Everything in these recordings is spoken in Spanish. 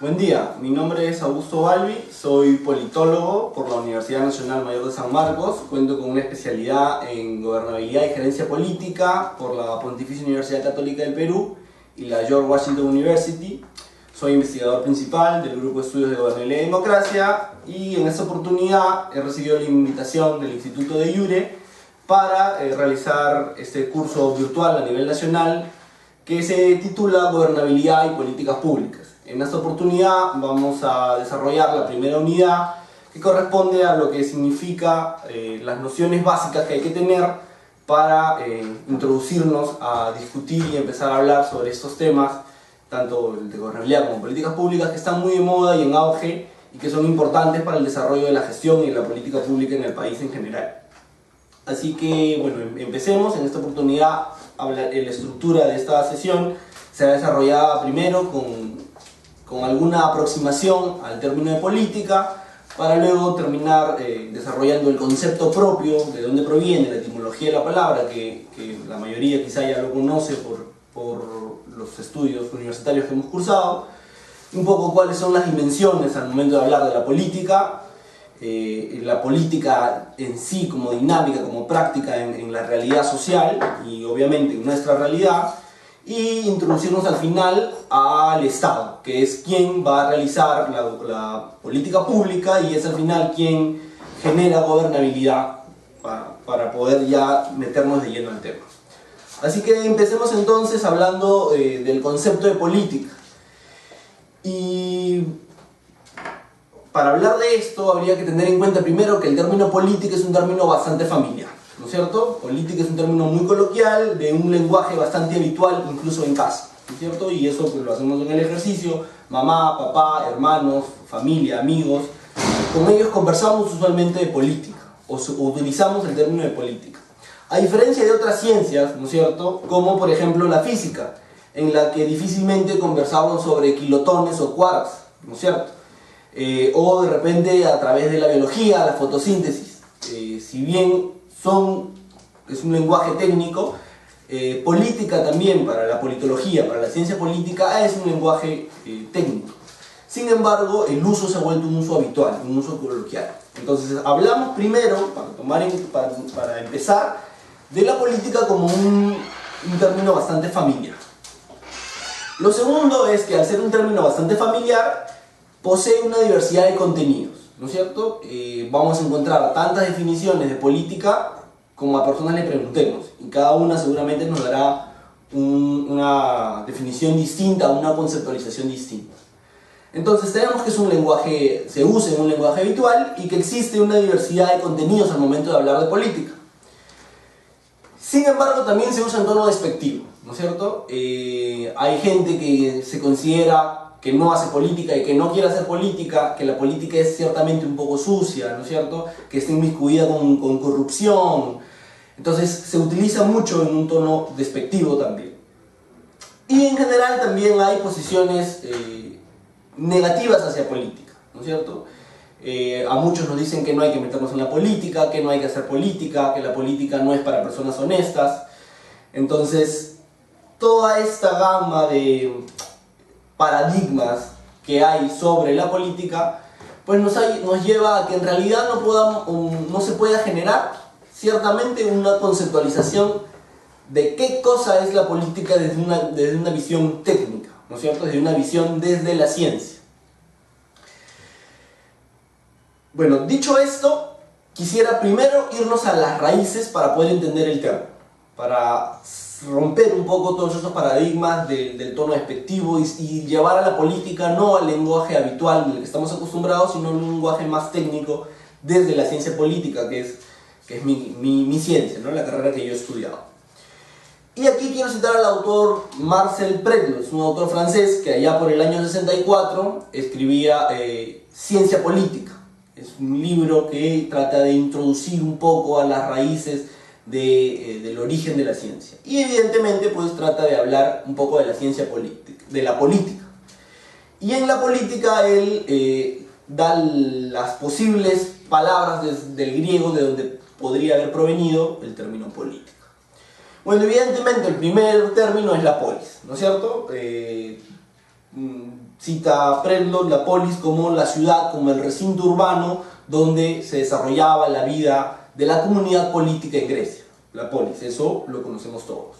Buen día, mi nombre es Augusto Balbi, soy politólogo por la Universidad Nacional Mayor de San Marcos, cuento con una especialidad en gobernabilidad y gerencia política por la Pontificia Universidad Católica del Perú y la George Washington University. Soy investigador principal del Grupo de Estudios de Gobernabilidad y Democracia y en esta oportunidad he recibido la invitación del Instituto de Iure para realizar este curso virtual a nivel nacional que se titula Gobernabilidad y Políticas Públicas. En esta oportunidad vamos a desarrollar la primera unidad que corresponde a lo que significa las nociones básicas que hay que tener para introducirnos a discutir y empezar a hablar sobre estos temas, tanto de gobernabilidad como políticas públicas, que están muy de moda y en auge y que son importantes para el desarrollo de la gestión y de la política pública en el país en general. Así que, bueno, empecemos. En esta oportunidad, la estructura de esta sesión será desarrollada primero con alguna aproximación al término de política, para luego terminar desarrollando el concepto propio, de dónde proviene la etimología de la palabra, que la mayoría quizá ya lo conoce por los estudios universitarios que hemos cursado, un poco cuáles son las dimensiones al momento de hablar de la política en sí como dinámica, como práctica en la realidad social y obviamente en nuestra realidad, y introducirnos al final al Estado, que es quien va a realizar la política pública y es al final quien genera gobernabilidad para poder ya meternos de lleno al tema. Así que empecemos entonces hablando del concepto de política. Y para hablar de esto habría que tener en cuenta primero que el término política es un término bastante familiar, ¿no es cierto? Política es un término muy coloquial, de un lenguaje bastante habitual, incluso en casa, ¿no es cierto? Y eso pues lo hacemos en el ejercicio, mamá, papá, hermanos, familia, amigos, con ellos conversamos usualmente de política, o utilizamos el término de política. A diferencia de otras ciencias, ¿no es cierto? Como por ejemplo la física, en la que difícilmente conversamos sobre kilotones o quarks, ¿no es cierto? O de repente a través de la biología, la fotosíntesis. Si bien es un lenguaje técnico, política también para la politología, para la ciencia política, es un lenguaje técnico. Sin embargo, el uso se ha vuelto un uso habitual, un uso coloquial. Entonces, hablamos primero, para empezar, de la política como un término bastante familiar. Lo segundo es que al ser un término bastante familiar, posee una diversidad de contenidos, ¿no es cierto? Vamos a encontrar tantas definiciones de política como a personas le preguntemos, y cada una seguramente nos dará una definición distinta, una conceptualización distinta. Entonces tenemos que es un lenguaje, se usa en un lenguaje habitual y que existe una diversidad de contenidos al momento de hablar de política. Sin embargo, también se usa en tono despectivo, ¿no es cierto? Hay gente que se considera que no hace política y que no quiere hacer política, que la política es ciertamente un poco sucia, ¿no es cierto? Que está inmiscuida con corrupción. Entonces se utiliza mucho en un tono despectivo también. Y en general también hay posiciones negativas hacia política, ¿no es cierto? A muchos nos dicen que no hay que meternos en la política, que no hay que hacer política, que la política no es para personas honestas. Entonces, toda esta gama de paradigmas que hay sobre la política, pues nos lleva a que en realidad no se pueda generar ciertamente una conceptualización de qué cosa es la política desde una visión técnica, ¿no es cierto? Desde una visión desde la ciencia. Bueno, dicho esto, quisiera primero irnos a las raíces para poder entender el tema, para romper un poco todos esos paradigmas del tono despectivo y llevar a la política no al lenguaje habitual del que estamos acostumbrados, sino a un lenguaje más técnico desde la ciencia política, que es mi ciencia, ¿no? La carrera que yo he estudiado. Y aquí quiero citar al autor Marcel Predlos, un autor francés que allá por el año 64 escribía Ciencia Política. Es un libro que trata de introducir un poco a las raíces del origen de la ciencia. Y evidentemente pues trata de hablar un poco de la ciencia política, de la política. Y en la política él da las posibles palabras del griego de donde podría haber provenido el término política. Bueno, evidentemente el primer término es la polis, ¿no es cierto? Cita Predlot la polis como la ciudad, como el recinto urbano donde se desarrollaba la vida de la comunidad política en Grecia. La polis, eso lo conocemos todos.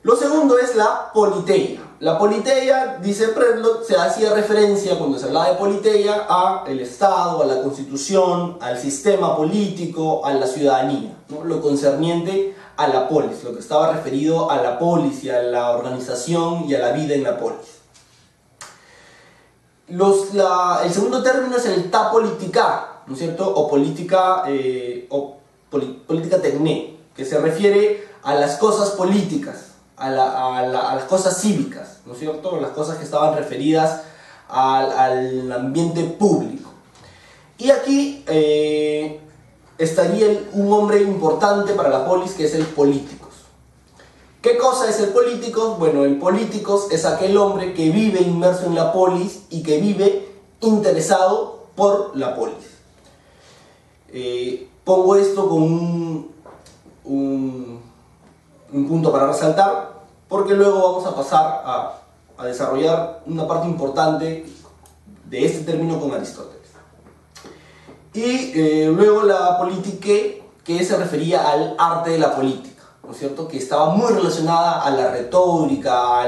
Lo segundo es la politeia. La politeia, dice Predlot, se hacía referencia, cuando se hablaba de politeia, al Estado, a la Constitución, al sistema político, a la ciudadanía, ¿no? Lo concerniente a la polis, lo que estaba referido a la polis y a la organización y a la vida en la polis. El segundo término es el ta politica, ¿no es cierto? O política, política tecné, que se refiere a las cosas políticas, a las cosas cívicas, ¿no es cierto? Las cosas que estaban referidas al ambiente público. Y aquí estaría un hombre importante para la polis, que es el políticos. ¿Qué cosa es el políticos? Bueno, el políticos es aquel hombre que vive inmerso en la polis y que vive interesado por la polis. Pongo esto con un punto para resaltar, porque luego vamos a pasar a desarrollar una parte importante de este término con Aristóteles. Y luego la politique, que se refería al arte de la política, ¿no es cierto? Que estaba muy relacionada a la retórica,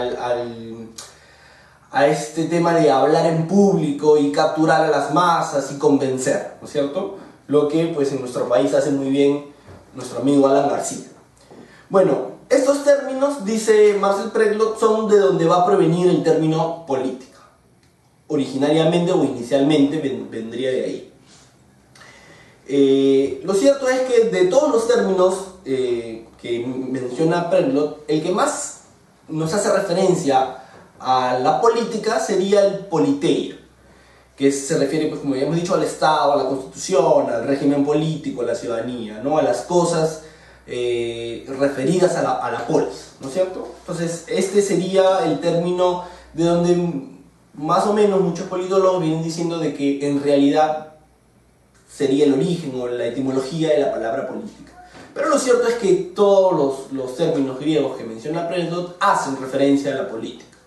a este tema de hablar en público y capturar a las masas y convencer, ¿no es cierto? Lo que pues en nuestro país hace muy bien nuestro amigo Alan García. Bueno, estos términos, dice Marcel Predlot, son de donde va a provenir el término política. Originariamente o inicialmente vendría de ahí. Lo cierto es que de todos los términos que menciona Predlot, el que más nos hace referencia a la política sería el politeia, que se refiere, pues, como ya hemos dicho, al Estado, a la Constitución, al régimen político, a la ciudadanía, ¿no? A las cosas referidas a la polis, ¿no es cierto? Entonces, este sería el término de donde más o menos muchos politólogos vienen diciendo de que en realidad sería el origen o la etimología de la palabra política. Pero lo cierto es que todos los términos griegos que menciona Predlot hacen referencia a la política.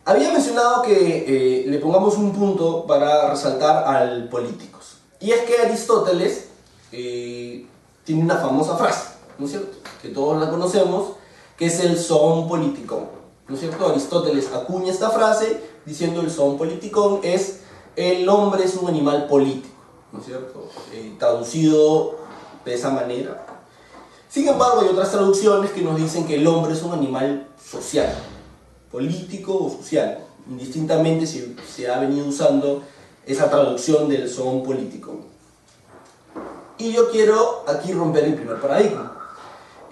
Había mencionado que le pongamos un punto para resaltar al políticos. Y es que Aristóteles tiene una famosa frase, ¿no es cierto? Que todos la conocemos, que es el zoon politikon, ¿no es cierto? Aristóteles acuña esta frase diciendo el zoon politikon es el hombre es un animal político, ¿no es cierto? Traducido de esa manera. Sin embargo, hay otras traducciones que nos dicen que el hombre es un animal social, político o social. Indistintamente se ha venido usando esa traducción del zoon politikon. Y yo quiero aquí romper el primer paradigma.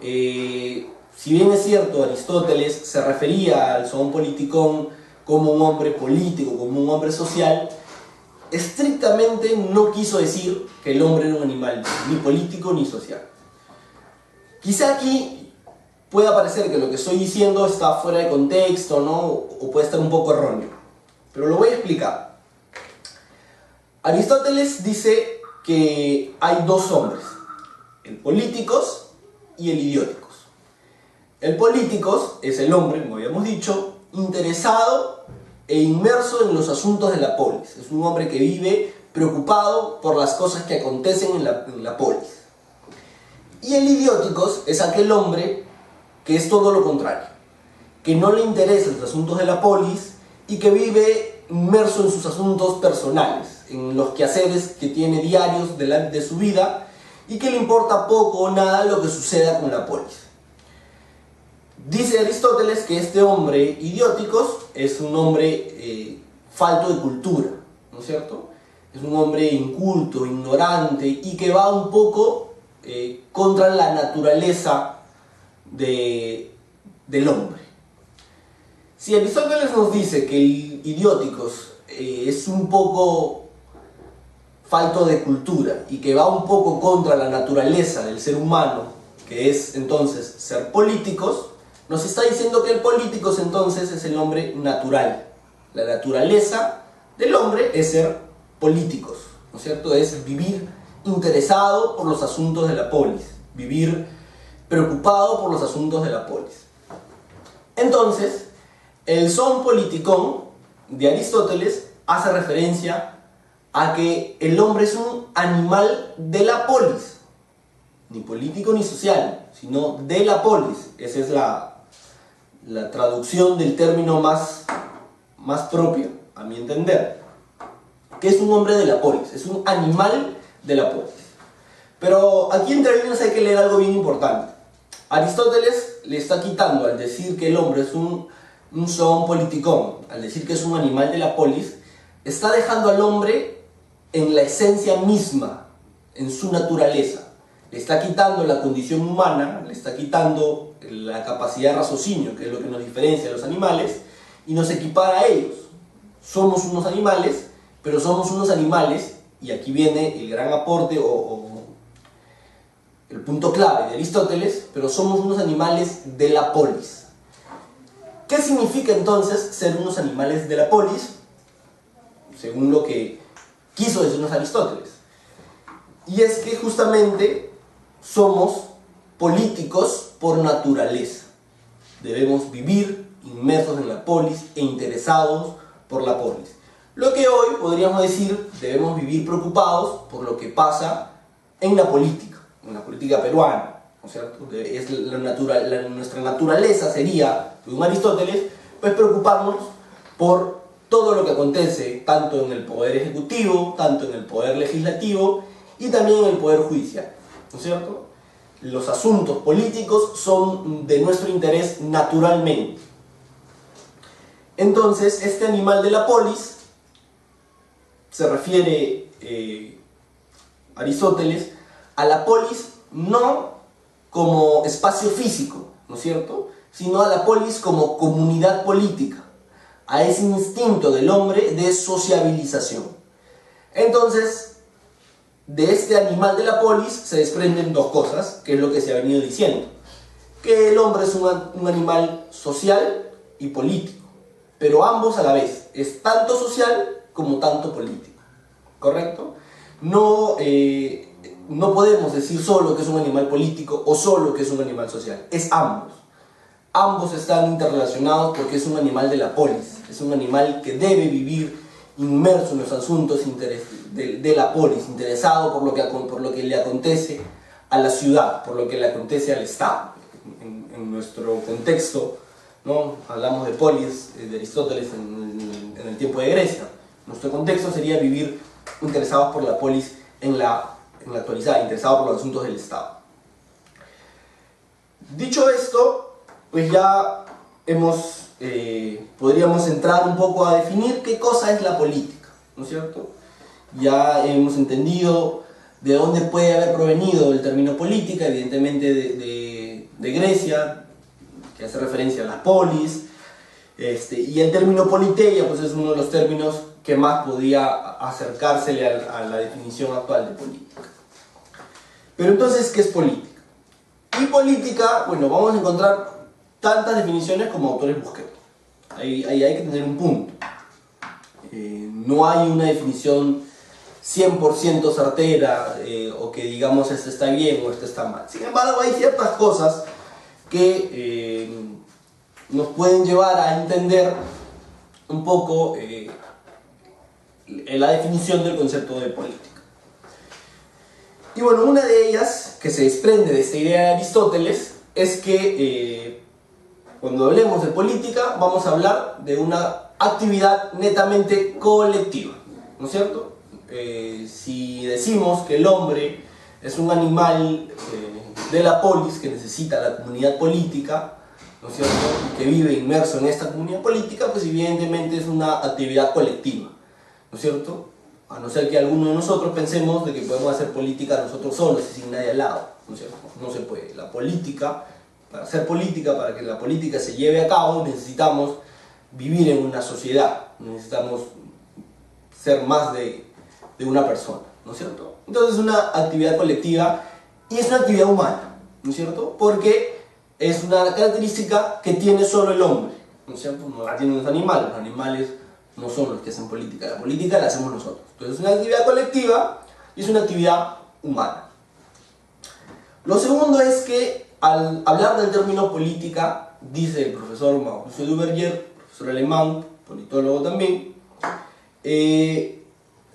Si bien es cierto, Aristóteles se refería al zoon politikon como un hombre político, como un hombre social, estrictamente no quiso decir que el hombre era un animal ni político ni social. Quizá aquí pueda parecer que lo que estoy diciendo está fuera de contexto, ¿no? O puede estar un poco erróneo, pero lo voy a explicar. Aristóteles dice que hay dos hombres, el políticos y el idióticos. El políticos es el hombre, como habíamos dicho, interesado e inmerso en los asuntos de la polis. Es un hombre que vive preocupado por las cosas que acontecen en la polis. Y el idióticos es aquel hombre que es todo lo contrario, que no le interesan los asuntos de la polis y que vive inmerso en sus asuntos personales, en los quehaceres que tiene diarios de su vida y que le importa poco o nada lo que suceda con la polis. Dice Aristóteles que este hombre idióticos es un hombre falto de cultura, ¿no es cierto? Es un hombre inculto, ignorante y que va un poco contra la naturaleza del hombre. Si Aristóteles nos dice que el idióticos es un poco falto de cultura y que va un poco contra la naturaleza del ser humano, que es entonces ser políticos, nos está diciendo que el políticos entonces es el hombre natural. La naturaleza del hombre es ser políticos, ¿no es cierto? Es vivir interesado por los asuntos de la polis, vivir preocupado por los asuntos de la polis. Entonces, El son politikon de Aristóteles hace referencia a que el hombre es un animal de la polis, ni político ni social, sino de la polis. Esa es la traducción del término más propia, a mi entender, que es un hombre de la polis, es un animal de la polis. Pero aquí entre líneas hay que leer algo bien importante. Aristóteles le está quitando, al decir que el hombre es un zoon politikon, al decir que es un animal de la polis, está dejando al hombre en la esencia misma, en su naturaleza. Le está quitando la condición humana, le está quitando la capacidad de raciocinio, que es lo que nos diferencia de los animales, y nos equipara a ellos. Somos unos animales, pero somos unos animales, y aquí viene el gran aporte o el punto clave de Aristóteles, pero somos unos animales de la polis. ¿Qué significa entonces ser unos animales de la polis? Según lo que quiso decirnos Aristóteles. Y es que justamente somos políticos por naturaleza. Debemos vivir inmersos en la polis e interesados por la polis. Lo que hoy podríamos decir, debemos vivir preocupados por lo que pasa en la política peruana, ¿no es cierto? Es nuestra naturaleza sería, según Aristóteles, pues preocuparnos por todo lo que acontece, tanto en el poder ejecutivo, tanto en el poder legislativo y también en el poder judicial, ¿no es cierto? Los asuntos políticos son de nuestro interés naturalmente. Entonces, este animal de la polis se refiere Aristóteles a la polis no como espacio físico, ¿no es cierto?, sino a la polis como comunidad política, a ese instinto del hombre de sociabilización. Entonces, de este animal de la polis se desprenden dos cosas, que es lo que se ha venido diciendo, que el hombre es un animal social y político, pero ambos a la vez, es tanto social como tanto político, ¿correcto? No podemos decir solo que es un animal político o solo que es un animal social, es ambos. Ambos están interrelacionados porque es un animal de la polis, es un animal que debe vivir inmerso en los asuntos de la polis, interesado por lo que le acontece a la ciudad, por lo que le acontece al Estado. En nuestro contexto, ¿no? Hablamos de polis, de Aristóteles en el tiempo de Grecia. Nuestro contexto sería vivir interesados por la polis en la actualidad, interesados por los asuntos del Estado. Dicho esto, pues ya podríamos entrar un poco a definir qué cosa es la política, ¿no es cierto? Ya hemos entendido de dónde puede haber provenido el término política, evidentemente de Grecia, que hace referencia a las polis, y el término politeia pues es uno de los términos que más podía acercársele a la definición actual de política. Pero entonces, ¿qué es política? Y política, bueno, vamos a encontrar tantas definiciones como autores busquen. Ahí hay que tener un punto. No hay una definición 100% certera o que digamos esto está bien o esto está mal. Sin embargo, hay ciertas cosas que nos pueden llevar a entender un poco la definición del concepto de política. Y bueno, una de ellas que se desprende de esta idea de Aristóteles es que cuando hablemos de política vamos a hablar de una actividad netamente colectiva, ¿no es cierto? Si decimos que el hombre es un animal de la polis que necesita la comunidad política, ¿no es cierto?, y que vive inmerso en esta comunidad política, pues evidentemente es una actividad colectiva, ¿no es cierto? A no ser que alguno de nosotros pensemos de que podemos hacer política nosotros solos y sin nadie al lado, ¿no es cierto? No se puede. La política, para hacer política, para que la política se lleve a cabo, necesitamos vivir en una sociedad, necesitamos ser más de una persona, ¿no es cierto? Entonces es una actividad colectiva y es una actividad humana, ¿no es cierto? Porque es una característica que tiene solo el hombre, ¿no es cierto? No la tienen los animales no son los que hacen política, la política la hacemos nosotros. Entonces es una actividad colectiva y es una actividad humana. Lo segundo es que al hablar del término política, dice el profesor Mauricio Duverger, profesor alemán, politólogo también,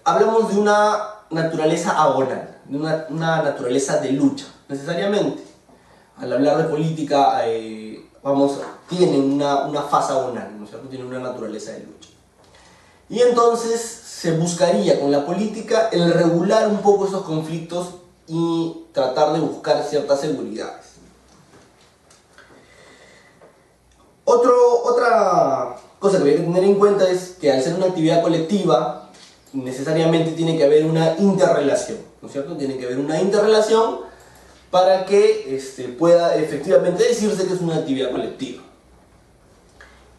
hablamos de una naturaleza agonal, de una naturaleza de lucha, necesariamente. Al hablar de política, tienen una fase agonal, ¿no es cierto? Tienen una naturaleza de lucha. Y entonces se buscaría con la política el regular un poco esos conflictos y tratar de buscar ciertas seguridades. Otra cosa que hay que tener en cuenta es que al ser una actividad colectiva, necesariamente tiene que haber una interrelación, ¿no es cierto? Tiene que haber una interrelación para que pueda efectivamente decirse que es una actividad colectiva.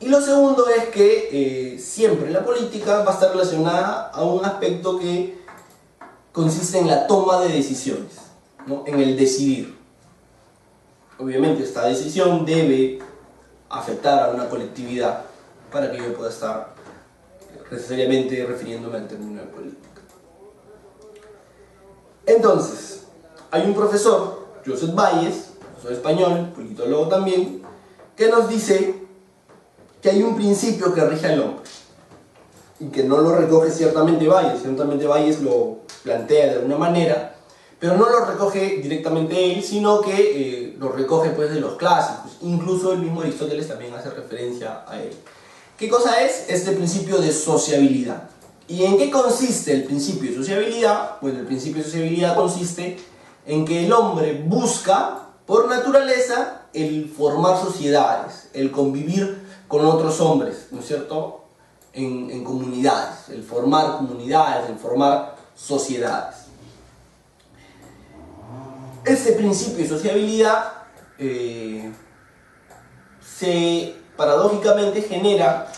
Y lo segundo es que siempre la política va a estar relacionada a un aspecto que consiste en la toma de decisiones, ¿no? En el decidir. Obviamente esta decisión debe afectar a una colectividad para que yo pueda estar necesariamente refiriéndome al término de política. Entonces, hay un profesor, Josep Valles, profesor español, politólogo también, que nos dice que hay un principio que rige al hombre y que no lo recoge ciertamente Valles lo plantea de alguna manera, pero no lo recoge directamente él, sino que lo recoge pues de los clásicos. Incluso el mismo Aristóteles también hace referencia a él. ¿Qué cosa es este principio de sociabilidad? ¿Y en qué consiste el principio de sociabilidad? Bueno, el principio de sociabilidad consiste en que el hombre busca, por naturaleza, el formar sociedades, el convivir con otros hombres, ¿no es cierto?, en comunidades, el formar comunidades, el formar sociedades. Este principio de sociabilidad paradójicamente genera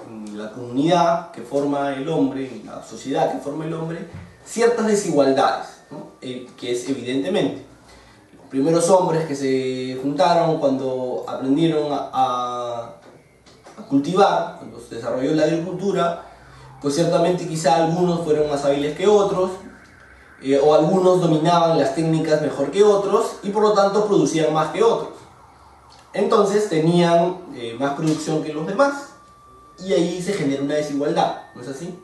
en la comunidad que forma el hombre, en la sociedad que forma el hombre, ciertas desigualdades, ¿no? Que es evidentemente los primeros hombres que se juntaron cuando aprendieron a cultivar, cuando se desarrolló la agricultura, pues ciertamente quizá algunos fueron más hábiles que otros, o algunos dominaban las técnicas mejor que otros y por lo tanto producían más que otros. Entonces tenían más producción que los demás y ahí se genera una desigualdad, ¿no es así?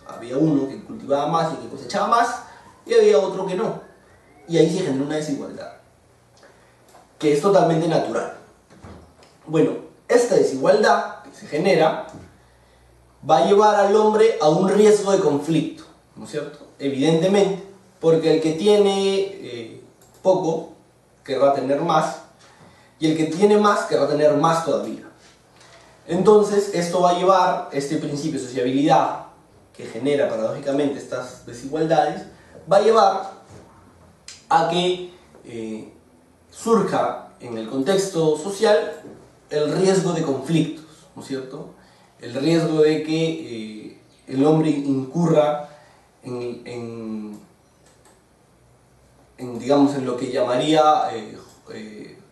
Había uno que cultivaba más y que cosechaba más y había otro que no, y ahí se genera una desigualdad que es totalmente natural. Bueno, esta desigualdad que se genera va a llevar al hombre a un riesgo de conflicto, ¿no es cierto? Evidentemente, porque el que tiene poco querrá tener más y el que tiene más querrá tener más todavía. Entonces esto va a llevar, este principio de sociabilidad que genera paradójicamente estas desigualdades, va a llevar a que surja en el contexto social el riesgo de conflictos, ¿no es cierto? El riesgo de que el hombre incurra digamos, en lo que llamaría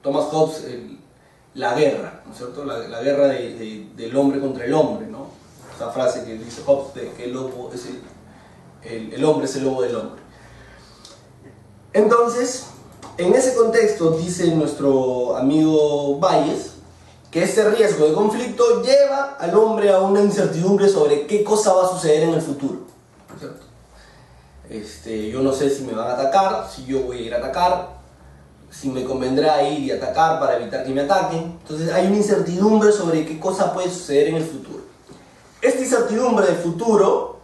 Thomas Hobbes la guerra, ¿no es cierto? La guerra del hombre contra el hombre, ¿no? Esa frase que dice Hobbes de que el hombre es el lobo del hombre. Entonces, en ese contexto dice nuestro amigo Valles que este riesgo de conflicto lleva al hombre a una incertidumbre sobre qué cosa va a suceder en el futuro, ¿no es cierto? Yo no sé si me van a atacar, si yo voy a ir a atacar, si me convendrá ir y atacar para evitar que me ataquen. Entonces hay una incertidumbre sobre qué cosa puede suceder en el futuro. Esta incertidumbre del futuro,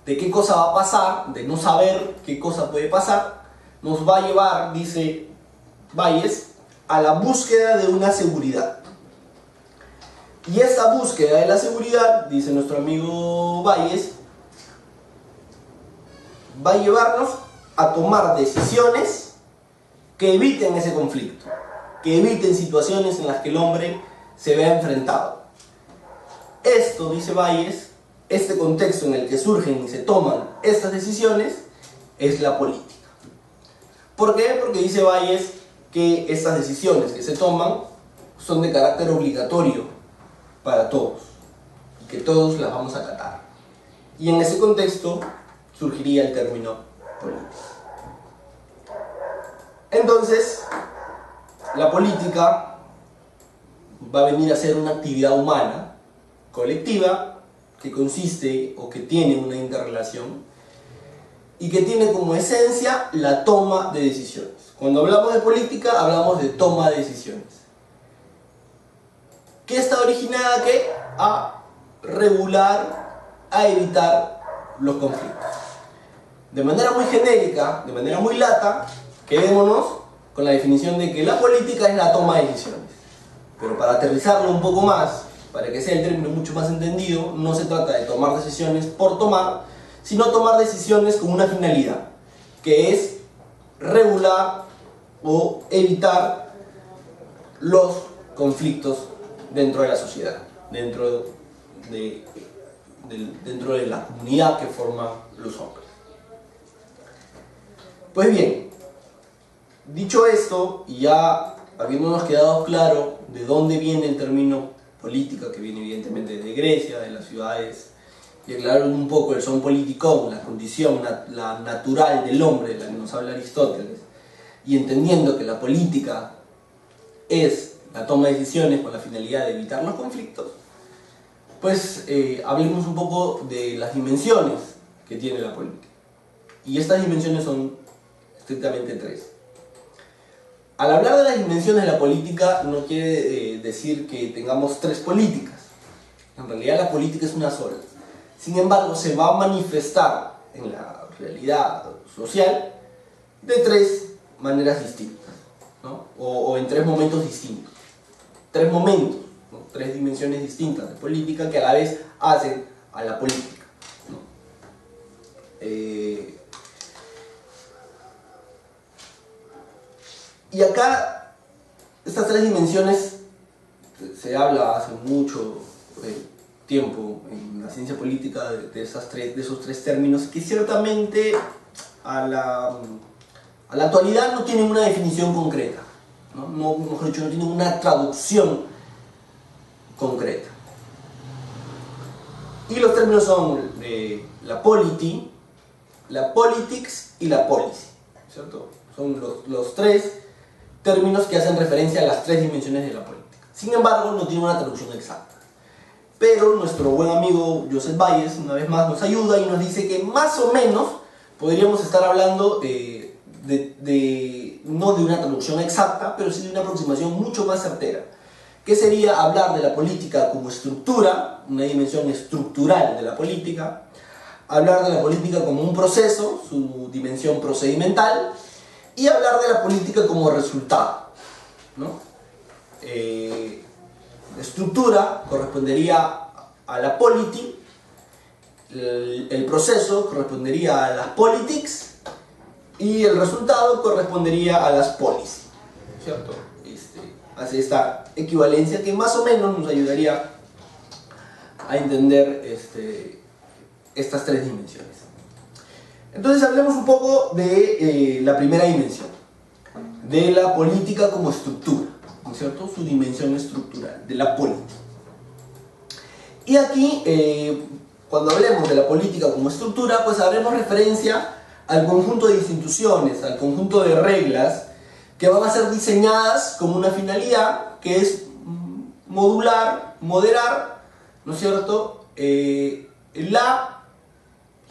de qué cosa va a pasar, de no saber qué cosa puede pasar, nos va a llevar, dice Valles, a la búsqueda de una seguridad. Y esta búsqueda de la seguridad, dice nuestro amigo Valles, va a llevarnos a tomar decisiones que eviten ese conflicto, que eviten situaciones en las que el hombre se vea enfrentado. Esto, dice Valles, este contexto en el que surgen y se toman estas decisiones es la política. ¿Por qué? Porque dice Valles que estas decisiones que se toman son de carácter obligatorio para todos y que todos las vamos a acatar. Y en ese contexto surgiría el término política. Entonces, la política va a venir a ser una actividad humana colectiva que consiste o que tiene una interrelación y que tiene como esencia la toma de decisiones. Cuando hablamos de política, hablamos de toma de decisiones. ¿Qué está originada? ¿Qué? A regular, a evitar los conflictos. De manera muy genérica, de manera muy lata, quedémonos con la definición de que la política es la toma de decisiones. Pero para aterrizarlo un poco más, para que sea el término mucho más entendido, no se trata de tomar decisiones por tomar, sino tomar decisiones con una finalidad, que es regular o evitar los conflictos dentro de la sociedad, dentro de la comunidad que forman los hombres. Pues bien, dicho esto, y ya habiéndonos quedado claro de dónde viene el término política, que viene evidentemente de Grecia, de las ciudades, y aclarar un poco el son politikon, la condición la natural del hombre, de la que nos habla Aristóteles, y entendiendo que la política es la toma de decisiones con la finalidad de evitar los conflictos, pues hablemos un poco de las dimensiones que tiene la política. Y estas dimensiones son estrictamente tres. Al hablar de las dimensiones de la política no quiere decir que tengamos tres políticas. En realidad la política es una sola. Sin embargo, se va a manifestar en la realidad social de tres maneras distintas, ¿no? o en tres momentos distintos. Tres momentos, ¿no? Tres dimensiones distintas de política que a la vez hacen a la política, ¿no? Y acá, estas tres dimensiones, se habla hace mucho tiempo en la ciencia política de esos tres términos, que ciertamente a la actualidad no tienen una definición concreta, ¿no? Mejor dicho, no tienen una traducción concreta. Y los términos son la polity, la politics y la policy, ¿cierto? Son los tres términos que hacen referencia a las tres dimensiones de la política. Sin embargo, no tiene una traducción exacta. Pero nuestro buen amigo Joseph Bayes, una vez más, nos ayuda y nos dice que más o menos podríamos estar hablando no de una traducción exacta, pero sí de una aproximación mucho más certera, que sería hablar de la política como estructura, una dimensión estructural de la política, hablar de la política como un proceso, su dimensión procedimental, y hablar de la política como resultado, ¿no? La estructura correspondería a la polity, el proceso correspondería a las politics y el resultado correspondería a las policy, ¿cierto? Hace esta equivalencia que más o menos nos ayudaría a entender estas tres dimensiones. Entonces hablemos un poco de la primera dimensión, de la política como estructura, ¿no es cierto? Su dimensión estructural, de la política. Y aquí, cuando hablemos de la política como estructura, pues haremos referencia al conjunto de instituciones, al conjunto de reglas que van a ser diseñadas con una finalidad que es modular, moderar, ¿no es cierto?, la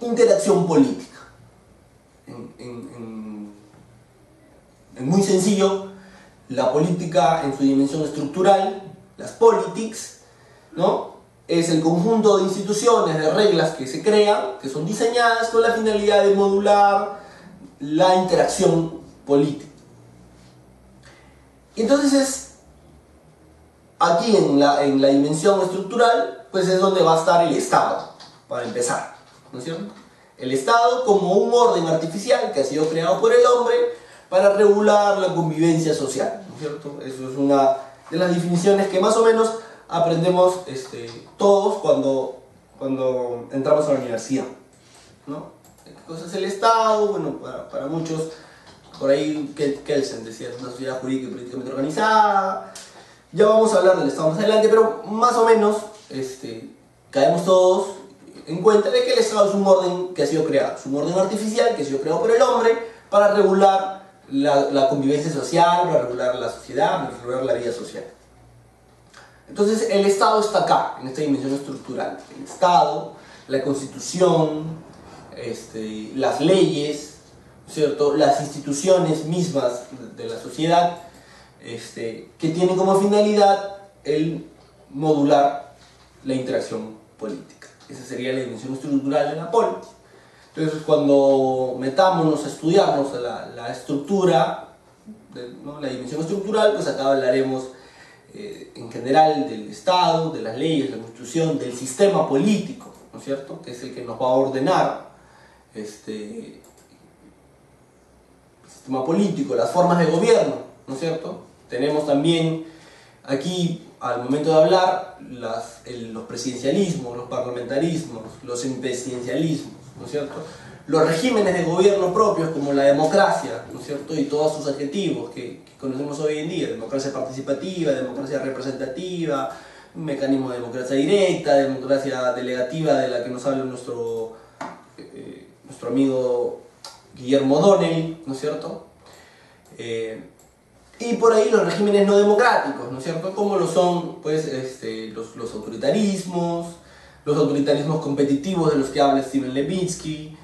interacción política. En muy sencillo, la política en su dimensión estructural, las politics, ¿no?, es el conjunto de instituciones, de reglas que se crean, que son diseñadas con la finalidad de modular la interacción política. Entonces aquí en la dimensión estructural, pues es donde va a estar el Estado, para empezar, ¿no es cierto? El Estado como un orden artificial que ha sido creado por el hombre para regular la convivencia social, ¿no es cierto? Eso es una de las definiciones que más o menos aprendemos todos cuando entramos a la universidad, ¿no? ¿Qué cosa es el Estado? Bueno, para muchos, por ahí Kelsen decía, es una sociedad jurídica y políticamente organizada. Ya vamos a hablar del Estado más adelante, pero más o menos caemos todos en cuenta de que el Estado es un orden que ha sido creado, es un orden artificial que ha sido creado por el hombre para regular la convivencia social, para regular la sociedad, para regular la vida social. Entonces el Estado está acá, en esta dimensión estructural. El Estado, la Constitución, las leyes, ¿cierto? Las instituciones mismas de la sociedad, que tienen como finalidad el modular la interacción política. Esa sería la dimensión estructural de la poli. Entonces, cuando metámonos a estudiarnos la estructura, ¿no? La dimensión estructural, pues acá hablaremos en general del Estado, de las leyes, de la Constitución, del sistema político, ¿no es cierto?, que es el que nos va a ordenar el sistema político, las formas de gobierno, ¿no es cierto? Tenemos también aquí, al momento de hablar, los presidencialismos, los parlamentarismos, los semipresidencialismos, ¿no es cierto? Los regímenes de gobierno propios, como la democracia, ¿no es cierto?, y todos sus adjetivos que conocemos hoy en día: democracia participativa, democracia representativa, un mecanismo de democracia directa, democracia delegativa, de la que nos habla nuestro amigo Guillermo O'Donnell, ¿no es cierto? Y por ahí los regímenes no democráticos, ¿no es cierto?, como lo son, pues, los autoritarismos competitivos de los que habla Steven Levitsky,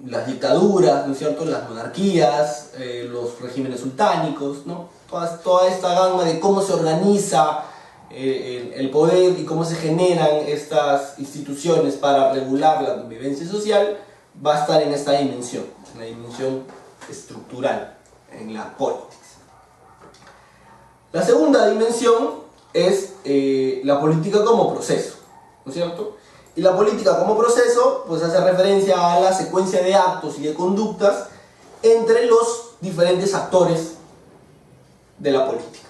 las dictaduras, ¿no es cierto?, las monarquías, los regímenes sultánicos, ¿no? Toda esta gama de cómo se organiza el poder y cómo se generan estas instituciones para regular la convivencia social, va a estar en esta dimensión, en la dimensión estructural, en la política. La segunda dimensión es la política como proceso, ¿no es cierto? Y la política como proceso, pues, hace referencia a la secuencia de actos y de conductas entre los diferentes actores de la política.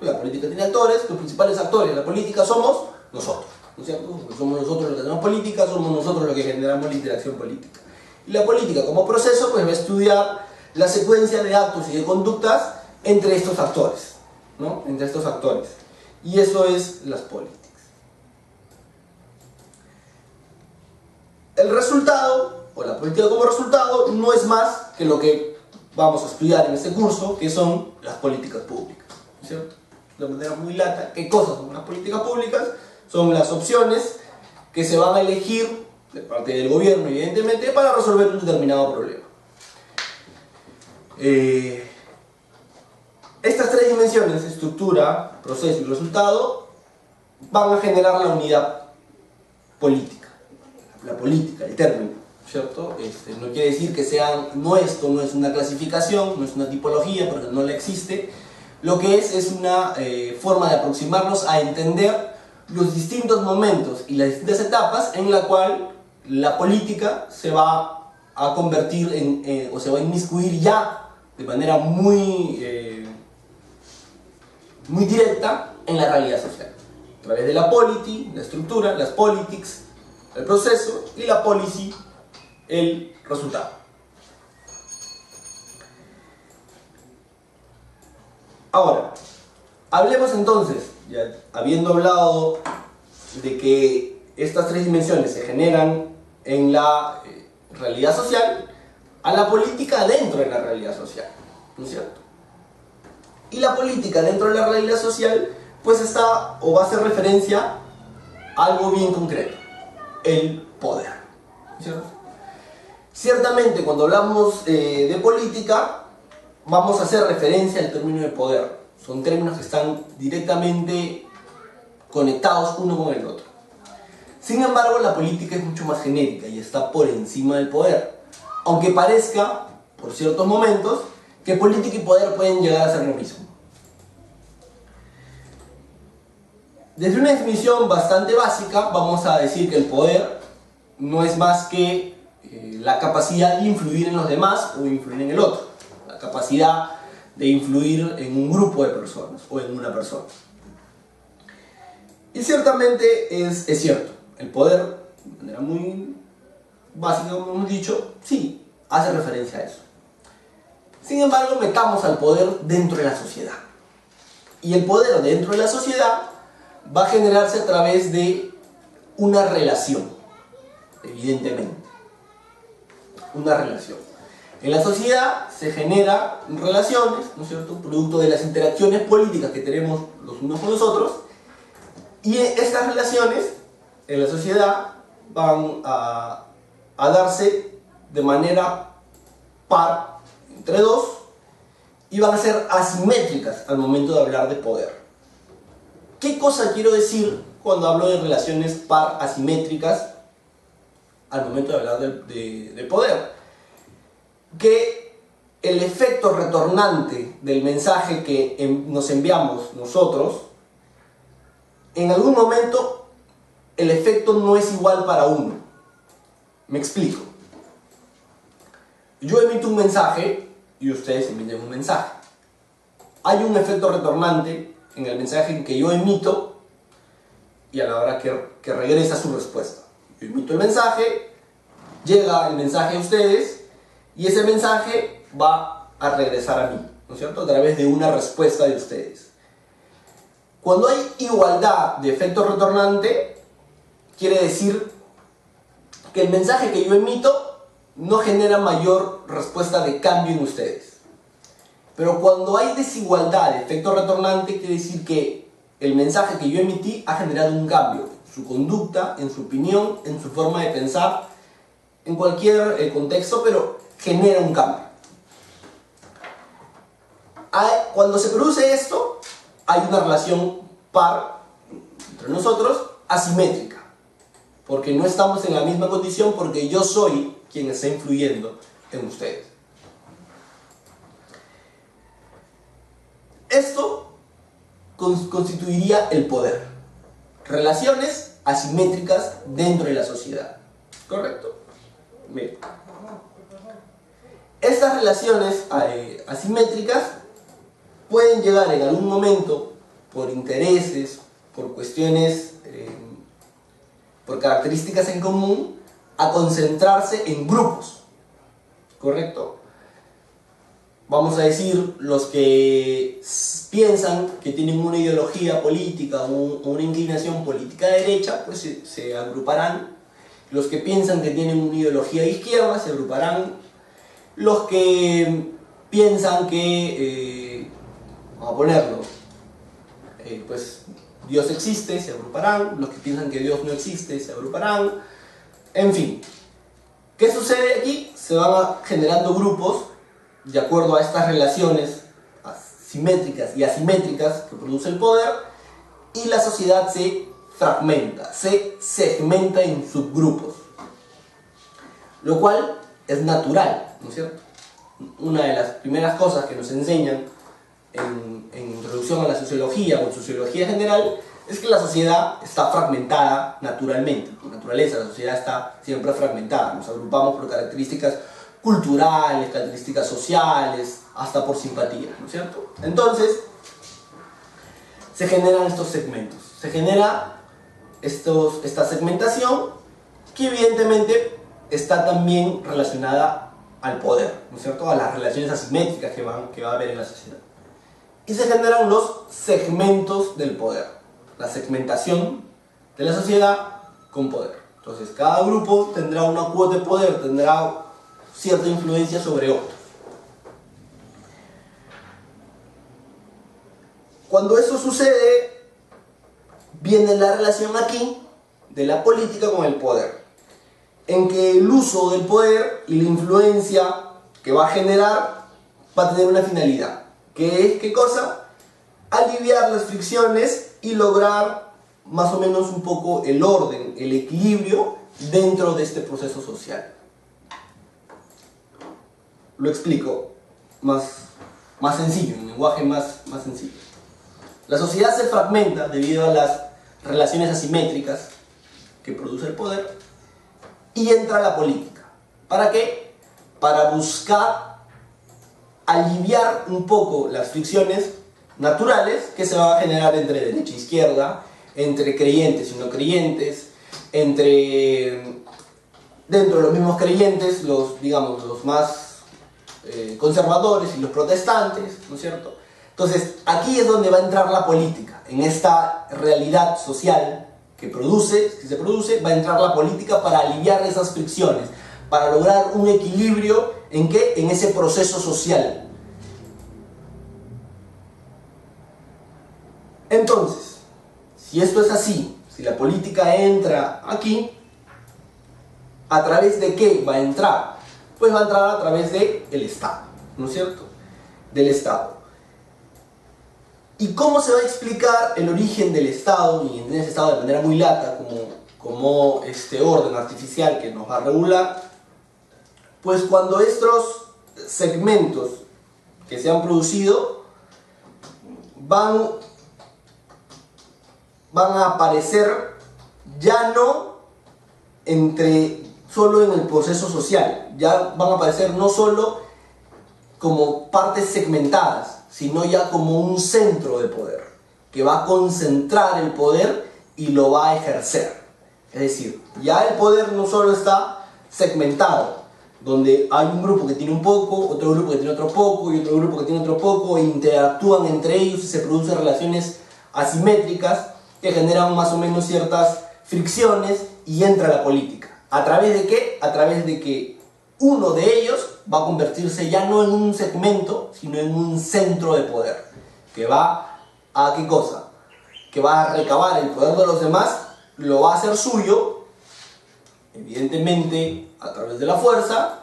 La política tiene actores, los principales actores de la política somos nosotros, ¿no es cierto? Porque somos nosotros los que hacemos política, somos nosotros los que generamos la interacción política. Y la política como proceso, pues, va a estudiar la secuencia de actos y de conductas entre estos actores, ¿no? Entre estos actores. Y eso es las políticas. El resultado, o la política como resultado, no es más que lo que vamos a estudiar en este curso, que son las políticas públicas, ¿no es cierto? De manera muy lata, ¿qué cosas son las políticas públicas? Son las opciones que se van a elegir de parte del gobierno, evidentemente, para resolver un determinado problema. Estas tres dimensiones, estructura, proceso y resultado, van a generar la unidad política. La política, el término, ¿cierto? No quiere decir que sean, esto no es una clasificación, no es una tipología, porque no la existe. Lo que es una forma de aproximarnos a entender los distintos momentos y las distintas etapas en la cual la política se va a convertir o se va a inmiscuir ya de manera muy directa en la realidad social, a través de la polity, la estructura, las politics, el proceso, y la policy, el resultado. Ahora, hablemos entonces, ya habiendo hablado de que estas tres dimensiones se generan en la realidad social, a la política dentro de la realidad social, ¿no es cierto? Y la política dentro de la realidad social, pues está o va a hacer referencia a algo bien concreto: el poder, ¿cierto? Ciertamente, cuando hablamos de política, vamos a hacer referencia al término de poder. Son términos que están directamente conectados uno con el otro. Sin embargo, la política es mucho más genérica y está por encima del poder, aunque parezca, por ciertos momentos, que política y poder pueden llegar a ser lo mismo. Desde una definición bastante básica, vamos a decir que el poder no es más que la capacidad de influir en los demás o influir en el otro. La capacidad de influir en un grupo de personas o en una persona. Y ciertamente es cierto. El poder, de manera muy básica, como hemos dicho, sí, hace referencia a eso. Sin embargo, metamos al poder dentro de la sociedad. Y el poder dentro de la sociedad va a generarse a través de una relación, evidentemente. Una relación. En la sociedad se generan relaciones, ¿no es cierto?, producto de las interacciones políticas que tenemos los unos con los otros, y estas relaciones en la sociedad van a darse de manera par entre dos y van a ser asimétricas al momento de hablar de poder. ¿Qué cosa quiero decir cuando hablo de relaciones par asimétricas al momento de hablar de poder? Que el efecto retornante del mensaje que nos enviamos nosotros, en algún momento el efecto no es igual para uno. Me explico. Yo emito un mensaje y ustedes emiten un mensaje. Hay un efecto retornante en el mensaje que yo emito y a la hora que regresa su respuesta. Yo emito el mensaje, llega el mensaje a ustedes y ese mensaje va a regresar a mí, ¿no es cierto?, a través de una respuesta de ustedes. Cuando hay igualdad de efecto retornante, quiere decir que el mensaje que yo emito no genera mayor respuesta de cambio en ustedes. Pero cuando hay desigualdad de efecto retornante, quiere decir que el mensaje que yo emití ha generado un cambio en su conducta, en su opinión, en su forma de pensar, en cualquier contexto, pero genera un cambio. Cuando se produce esto, hay una relación par entre nosotros asimétrica, porque no estamos en la misma condición, porque yo soy quien está influyendo en ustedes. Esto constituiría el poder. Relaciones asimétricas dentro de la sociedad. ¿Correcto? Bien. Estas relaciones asimétricas pueden llegar en algún momento, por intereses, por cuestiones, por características en común, a concentrarse en grupos. ¿Correcto? Vamos a decir, los que piensan que tienen una ideología política o una inclinación política de derecha, pues se agruparán. Los que piensan que tienen una ideología de izquierda se agruparán. Los que piensan que, vamos a ponerlo, pues Dios existe, se agruparán. Los que piensan que Dios no existe, se agruparán. En fin, ¿qué sucede aquí? Se van generando grupos de acuerdo a estas relaciones simétricas y asimétricas que produce el poder, y la sociedad se fragmenta, se segmenta en subgrupos, lo cual es natural, ¿no es cierto? Una de las primeras cosas que nos enseñan en introducción a la sociología o en sociología general es que la sociedad está fragmentada naturalmente. Por naturaleza, la sociedad está siempre fragmentada. Nos agrupamos por características culturales, características sociales, hasta por simpatía, ¿no es cierto? Entonces, se generan estos segmentos. Se genera esta segmentación que evidentemente está también relacionada al poder, ¿no es cierto?, a las relaciones asimétricas que va a haber en la sociedad. Y se generan los segmentos del poder, la segmentación de la sociedad con poder. Entonces, cada grupo tendrá una cuota de poder, tendrá cierta influencia sobre otros. Cuando eso sucede, viene la relación aquí de la política con el poder, en que el uso del poder y la influencia que va a generar va a tener una finalidad, que es, ¿qué cosa? Aliviar las fricciones y lograr más o menos un poco el orden, el equilibrio dentro de este proceso social. Lo explico más sencillo, en lenguaje más sencillo. La sociedad se fragmenta debido a las relaciones asimétricas que produce el poder y entra la política. ¿Para qué? Para buscar aliviar un poco las fricciones naturales que se van a generar entre derecha e izquierda, entre creyentes y no creyentes, dentro de los mismos creyentes, los más conservadores y los protestantes, ¿no es cierto? Entonces, aquí es donde va a entrar la política. En esta realidad social que se produce, va a entrar la política para aliviar esas fricciones, para lograr un equilibrio ¿En qué? En ese proceso social. Entonces, si esto es así, si la política entra aquí, ¿a través de qué va a entrar? Pues va a entrar a través del Estado, ¿no es cierto? Del Estado. ¿Y cómo se va a explicar el origen del Estado, y en ese Estado de manera muy lata, como este orden artificial que nos va a regular? Pues cuando estos segmentos que se han producido van a aparecer ya no solo en el proceso social, ya van a aparecer no solo como partes segmentadas, sino ya como un centro de poder, que va a concentrar el poder y lo va a ejercer. Es decir, ya el poder no solo está segmentado, donde hay un grupo que tiene un poco, otro grupo que tiene otro poco y otro grupo que tiene otro poco, e interactúan entre ellos y se producen relaciones asimétricas que generan más o menos ciertas fricciones y entra la política. ¿A través de qué? A través de que uno de ellos va a convertirse ya no en un segmento, sino en un centro de poder, que va a ¿qué cosa? Que va a recabar el poder de los demás, lo va a hacer suyo, evidentemente a través de la fuerza,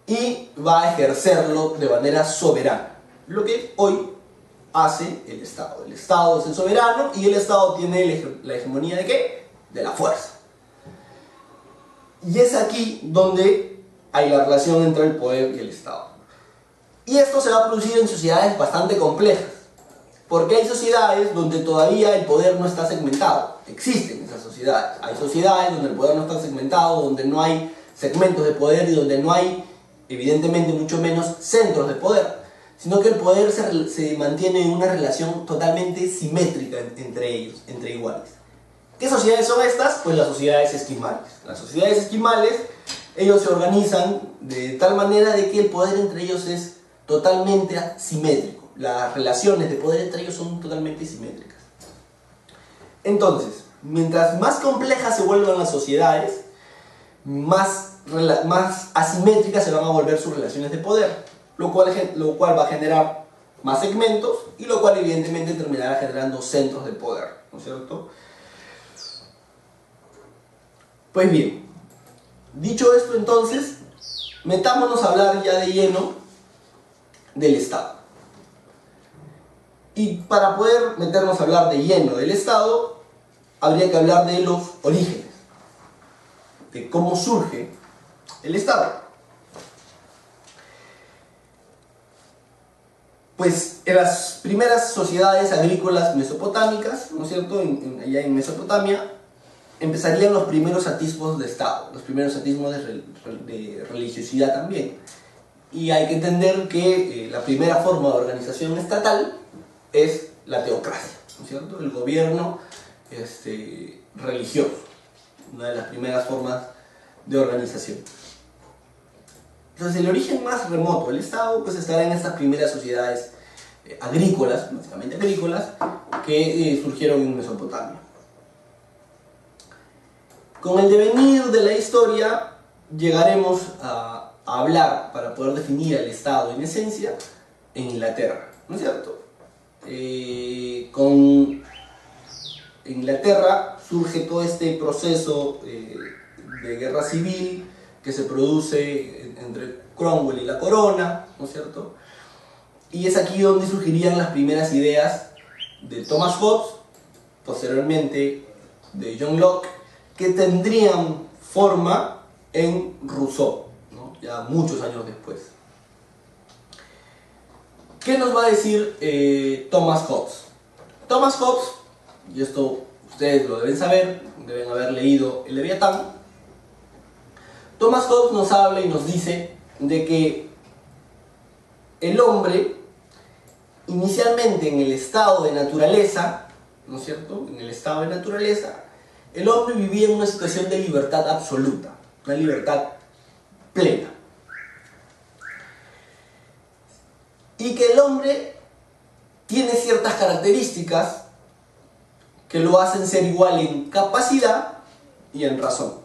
y va a ejercerlo de manera soberana, lo que hoy hace el Estado. El Estado es el soberano y el Estado tiene la hegemonía ¿de qué? De la fuerza. Y es aquí donde hay la relación entre el poder y el Estado. Y esto se va a producir en sociedades bastante complejas, porque hay sociedades donde todavía el poder no está segmentado. Existen esas sociedades. Hay sociedades donde el poder no está segmentado, donde no hay segmentos de poder y donde no hay, evidentemente, mucho menos centros de poder, sino que el poder se mantiene en una relación totalmente simétrica entre ellos, entre iguales. ¿Qué sociedades son estas? Pues las sociedades esquimales. Las sociedades esquimales, ellos se organizan de tal manera de que el poder entre ellos es totalmente simétrico. Las relaciones de poder entre ellos son totalmente simétricas. Entonces, mientras más complejas se vuelvan las sociedades, más asimétricas se van a volver sus relaciones de poder, lo cual va a generar más segmentos y lo cual evidentemente terminará generando centros de poder, ¿no es cierto? Pues bien, dicho esto entonces, metámonos a hablar ya de lleno del Estado. Y para poder meternos a hablar de lleno del Estado, habría que hablar de los orígenes, de cómo surge el Estado. Pues en las primeras sociedades agrícolas mesopotámicas, ¿no es cierto?, allá en Mesopotamia, empezarían los primeros atisbos de Estado, los primeros atisbos de religiosidad también. Y hay que entender que la primera forma de organización estatal es la teocracia, ¿no es cierto?, el gobierno religioso, una de las primeras formas de organización. Entonces el origen más remoto del Estado pues estará en estas primeras sociedades agrícolas, básicamente agrícolas, que surgieron en Mesopotamia. Con el devenir de la historia llegaremos a hablar, para poder definir el Estado en esencia, en Inglaterra, ¿no es cierto? Con Inglaterra surge todo este proceso de guerra civil que se produce entre Cromwell y la corona, ¿no es cierto? Y es aquí donde surgirían las primeras ideas de Thomas Hobbes, posteriormente de John Locke, que tendrían forma en Rousseau, ¿no?, ya muchos años después. ¿Qué nos va a decir Thomas Hobbes? Thomas Hobbes, y esto ustedes lo deben saber, deben haber leído el Leviatán. Thomas Hobbes nos habla y nos dice de que el hombre, inicialmente en el estado de naturaleza, ¿no es cierto?, en el estado de naturaleza, el hombre vivía en una situación de libertad absoluta, una libertad plena. Y que el hombre tiene ciertas características que lo hacen ser igual en capacidad y en razón.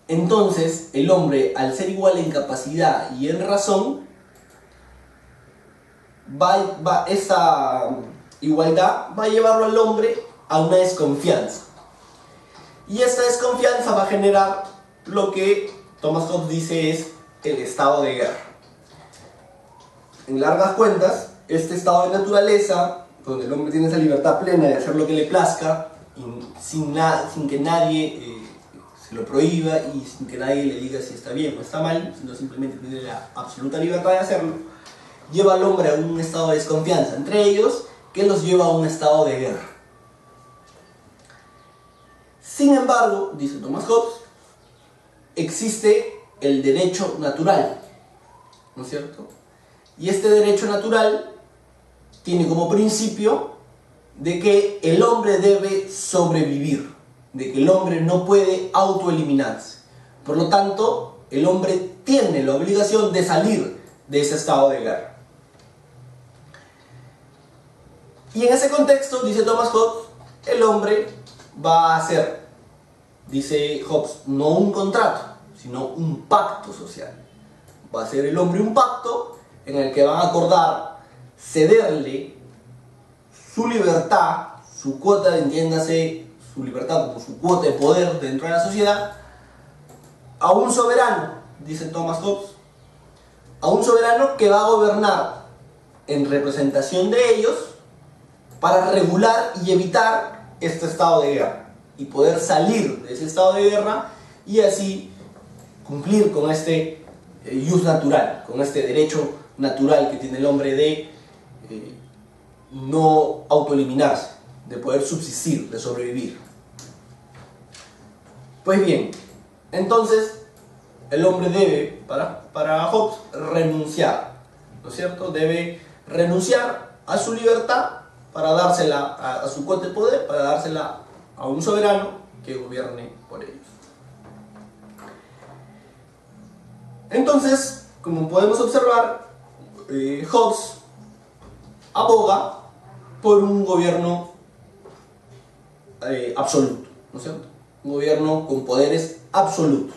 entonces el hombre, al ser igual en capacidad y en razón, esa igualdad va a llevarlo al hombre a una desconfianza. Y esta desconfianza va a generar lo que Thomas Hobbes dice es el estado de guerra. En largas cuentas, este estado de naturaleza, donde el hombre tiene esa libertad plena de hacer lo que le plazca, sin que nadie se lo prohíba y sin que nadie le diga si está bien o está mal, sino simplemente tiene la absoluta libertad de hacerlo, lleva al hombre a un estado de desconfianza entre ellos, que los lleva a un estado de guerra. Sin embargo, dice Thomas Hobbes, existe el derecho natural, ¿no es cierto? Y este derecho natural tiene como principio de que el hombre debe sobrevivir, de que el hombre no puede autoeliminarse. Por lo tanto, el hombre tiene la obligación de salir de ese estado de guerra. Y en ese contexto, dice Thomas Hobbes, el hombre va a hacer, dice Hobbes, no un contrato, sino un pacto social. Va a hacer el hombre un pacto en el que van a acordar cederle su libertad, su cuota, entiéndase, su libertad como su cuota de poder dentro de la sociedad, a un soberano, dice Thomas Hobbes, a un soberano que va a gobernar en representación de ellos para regular y evitar este estado de guerra y poder salir de ese estado de guerra y así cumplir con este jus natural, con este derecho natural que tiene el hombre de no autoeliminarse, de poder subsistir, de sobrevivir. Pues bien, entonces el hombre debe, para Hobbes, renunciar, ¿no es cierto? Debe renunciar a su libertad para dársela a su cuota de poder, para dársela a un soberano que gobierne por ellos. Entonces, como podemos observar, Hobbes aboga por un gobierno absoluto, ¿no es cierto? Un gobierno con poderes absolutos.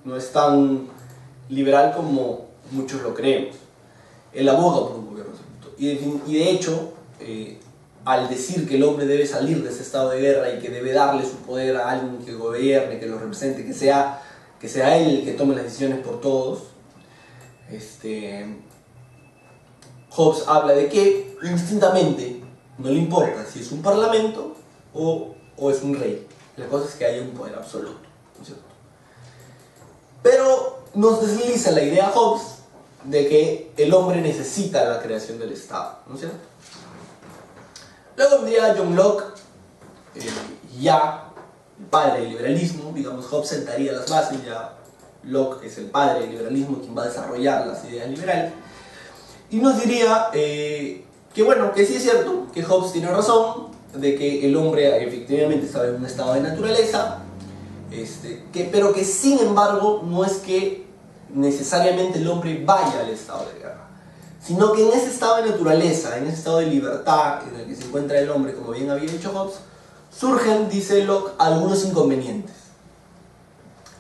No es tan liberal como muchos lo creemos. Él aboga por un gobierno absoluto. Y de hecho, al decir que el hombre debe salir de ese estado de guerra y que debe darle su poder a alguien que gobierne, que lo represente, que sea él el que tome las decisiones por todos, Hobbes habla de que indistintamente no le importa si es un parlamento o es un rey. La cosa es que haya un poder absoluto, ¿no es cierto? Pero nos desliza la idea Hobbes de que el hombre necesita la creación del Estado, ¿no es cierto? Luego vendría John Locke, ya el padre del liberalismo. Digamos, Hobbes sentaría las bases, ya Locke es el padre del liberalismo, quien va a desarrollar las ideas liberales, y nos diría que bueno, que sí es cierto, que Hobbes tiene razón, de que el hombre efectivamente está en un estado de naturaleza, pero que sin embargo no es que necesariamente el hombre vaya al estado de guerra, sino que en ese estado de naturaleza, en ese estado de libertad en el que se encuentra el hombre, como bien había dicho Hobbes, surgen, dice Locke, algunos inconvenientes.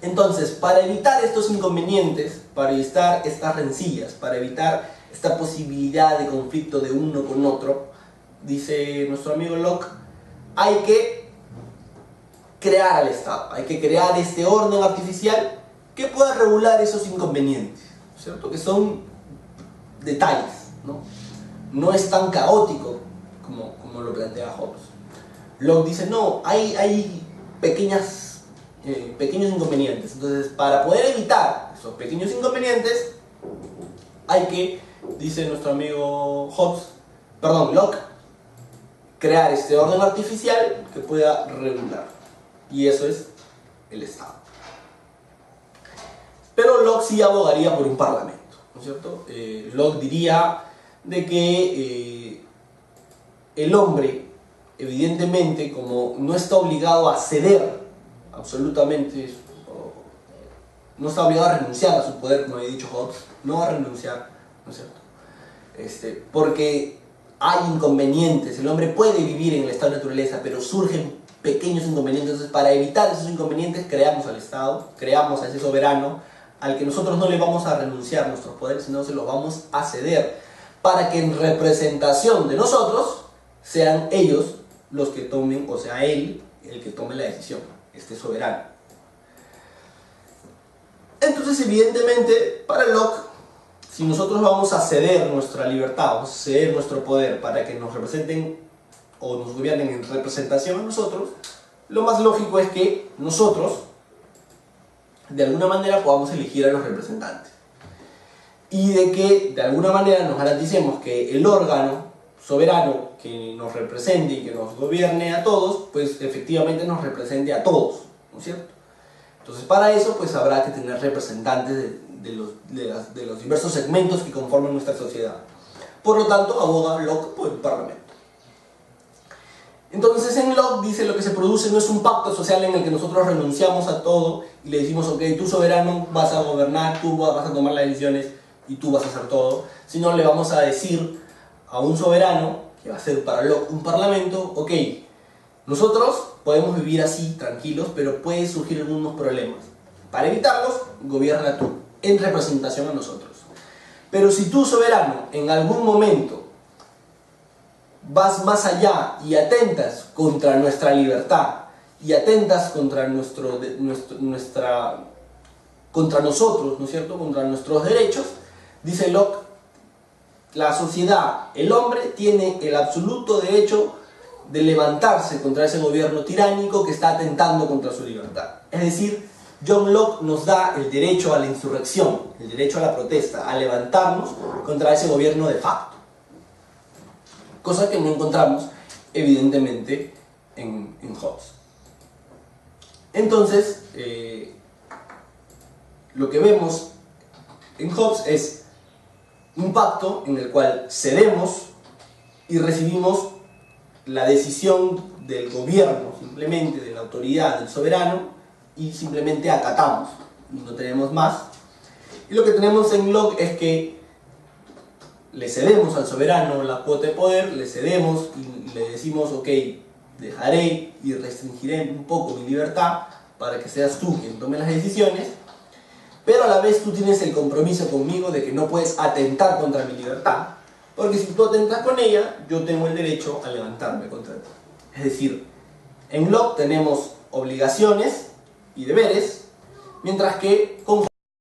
Entonces, para evitar estos inconvenientes, para evitar estas rencillas, para evitar esta posibilidad de conflicto de uno con otro, dice nuestro amigo Locke, hay que crear al Estado, hay que crear este orden artificial que pueda regular esos inconvenientes, ¿cierto? Que son detalles, ¿no? No es tan caótico como lo plantea Hobbes. Locke dice, no, hay pequeños inconvenientes. Entonces, para poder evitar esos pequeños inconvenientes, hay que, dice nuestro amigo Locke, crear este orden artificial que pueda regular. Y eso es el Estado. Pero Locke sí abogaría por un parlamento, ¿no es cierto? Locke diría de que el hombre, evidentemente, como no está obligado a ceder absolutamente, no está obligado a renunciar a su poder, como había dicho Hobbes, no va a renunciar, ¿no es cierto? Porque hay inconvenientes, el hombre puede vivir en el estado de naturaleza, pero surgen pequeños inconvenientes. Entonces, para evitar esos inconvenientes, creamos al Estado, creamos a ese soberano, al que nosotros no le vamos a renunciar nuestros poderes, sino se los vamos a ceder, para que en representación de nosotros sean ellos los que tomen, o sea, él el que tome la decisión, este soberano. Entonces, evidentemente, para Locke, si nosotros vamos a ceder nuestra libertad, vamos a ceder nuestro poder para que nos representen o nos gobiernen en representación a nosotros, lo más lógico es que nosotros, de alguna manera, podamos elegir a los representantes. Y de que, de alguna manera, nos garanticemos que el órgano soberano que nos represente y que nos gobierne a todos, pues efectivamente nos represente a todos, ¿no es cierto? Entonces, para eso, pues habrá que tener representantes de los diversos segmentos que conforman nuestra sociedad. Por lo tanto, aboga Locke por el Parlamento. Entonces, en Locke dice lo que se produce no es un pacto social en el que nosotros renunciamos a todo y le decimos, ok, tú soberano vas a gobernar, tú vas a tomar las decisiones y tú vas a hacer todo, sino le vamos a decir a un soberano, que va a ser para Locke un parlamento, ok, nosotros podemos vivir así, tranquilos, pero pueden surgir algunos problemas. Para evitarlos, gobierna tú, en representación a nosotros. Pero si tú, soberano, en algún momento vas más allá y atentas contra nuestra libertad, y atentas contra contra nosotros, ¿no es cierto?, contra nuestros derechos, dice Locke, la sociedad, el hombre, tiene el absoluto derecho de levantarse contra ese gobierno tiránico que está atentando contra su libertad. Es decir, John Locke nos da el derecho a la insurrección, el derecho a la protesta, a levantarnos contra ese gobierno de facto. Cosa que no encontramos, evidentemente, en Hobbes. Entonces, lo que vemos en Hobbes es un pacto en el cual cedemos y recibimos la decisión del gobierno, simplemente de la autoridad, del soberano, y simplemente acatamos, y no tenemos más. Y lo que tenemos en Locke es que le cedemos al soberano la cuota de poder, le cedemos y le decimos, ok, dejaré y restringiré un poco mi libertad para que seas tú quien tome las decisiones, pero a la vez tú tienes el compromiso conmigo de que no puedes atentar contra mi libertad, porque si tú atentas con ella, yo tengo el derecho a levantarme contra ti. Es decir, en Locke tenemos obligaciones y deberes, mientras que con